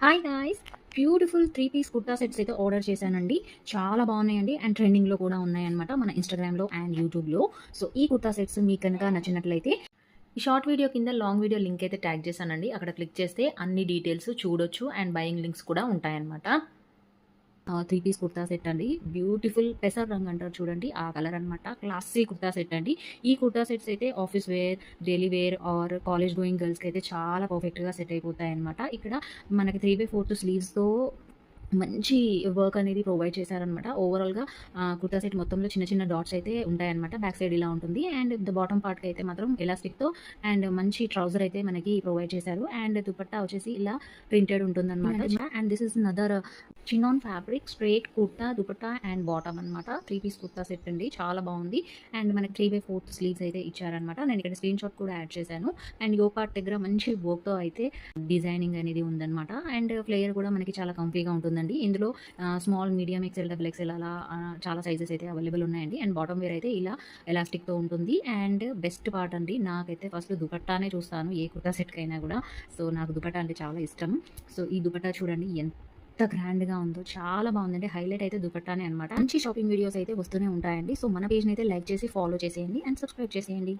Hi guys! Beautiful 3 piece kurta sets అయితే order చేశానండి. చాలా బాగున్నాయండి అండ్ ట్రెండింగ్‌లో కూడా ఉన్నాయన్నమాట మన ఇన్‌స్టాగ్రామ్‌లో అండ్ యూట్యూబ్‌లో. సో, ఈ కుర్తా సెట్స్ మీకు గనక నచ్చినట్లయితే ఈ షార్ట్ వీడియో కింద లాంగ్ వీడియో లింక్ అయితే ట్యాగ్ చేశానండి. అక్కడ క్లిక్ చేస్తే అన్ని డీటెయిల్స్ చూడొచ్చు అండ్ బయింగ్ లింక్స్ కూడా ఉంటాయన్నమాట. 3 పీస్ కుర్తా సెట్ అండి. బ్యూటిఫుల్ పెసర్ రంగు అంటారు చూడండి. ఆ కలర్ అనమాట. క్లాసీ కుర్తా సెట్ అండి. ఈ కుర్తా సెట్స్ అయితే office wear, daily wear or college going గర్ల్స్‌కి అయితే చాలా పర్ఫెక్ట్‌గా సెట్ అయిపోతాయన్నమాట. ఇక్కడ మనకి 3/4 స్లీవ్స్‌తో మంచి వర్క్ అనేది ప్రొవైడ్ చేశారనమాట. ఓవరాల్‌గా కుర్తా సెట్ మొత్తంలో చిన్న చిన్న డాట్స్ అయితే ఉంటాయన్నమాట. బ్యాక్ సైడ్ ఇలా ఉంటుంది. అండ్ బాటమ్ పార్ట్‌కి అయితే మాత్రం ఎలాస్టిక్‌తో అండ్ మంచి ట్రౌజర్ అయితే మనకి ప్రొవైడ్ చేశారు. అండ్ దుపట్టా వచ్చేసి ఇలా ప్రింటెడ్ ఉంటుందన్నమాట. And this is another chinon fabric straight kurta, dupatta and bottom అనమాట. 3 పీస్ కుర్తా సెట్ అండి. చాలా బాగుంది. అండ్ మనకి 3/4 స్లీవ్స్ అయితే ఇచ్చారనమాట. నేను ఇక్కడ స్క్రీన్ షాట్ కూడా యాడ్ చేశాను. అండ్ యో పార్ట్ దగ్గర మంచి వర్క్‌తో అయితే డిజైనింగ్ అనేది ఉందన్నమాట. అండ్ ఫ్లేయర్ కూడా మనకి చాలా కంఫీగా ఉంటుందండి. ఇందులో small, medium, XL, double XL అలా చాలా సైజెస్ అయితే అవైలబుల్ ఉన్నాయండి. అండ్ బాటమ్ వేర్ అయితే ఇలా ఎలాస్టిక్‌తో ఉంటుంది. అండ్ బెస్ట్ పార్ట్ అండి, నాకైతే ఫస్ట్ దుపట్టానే చూస్తాను ఏ కుర్తా సెట్‌కైనా కూడా. సో, నాకు దుపట్టా అంటే చాలా ఇష్టం. సో, ఈ దుపట్టా చూడండి ఎంత గ్రాండ్‌గా ఉందో, చాలా బాగుందండి. హైలైట్ అయితే దుపట్టానే అనమాట. మంచి షాపింగ్ వీడియోస్ అయితే వస్తూనే ఉంటాయండి. సో, మన పేజ్‌ని అయితే లైక్ చేసి ఫాలో చేసేయండి అండ్ సబ్స్క్రైబ్ చేసేయండి.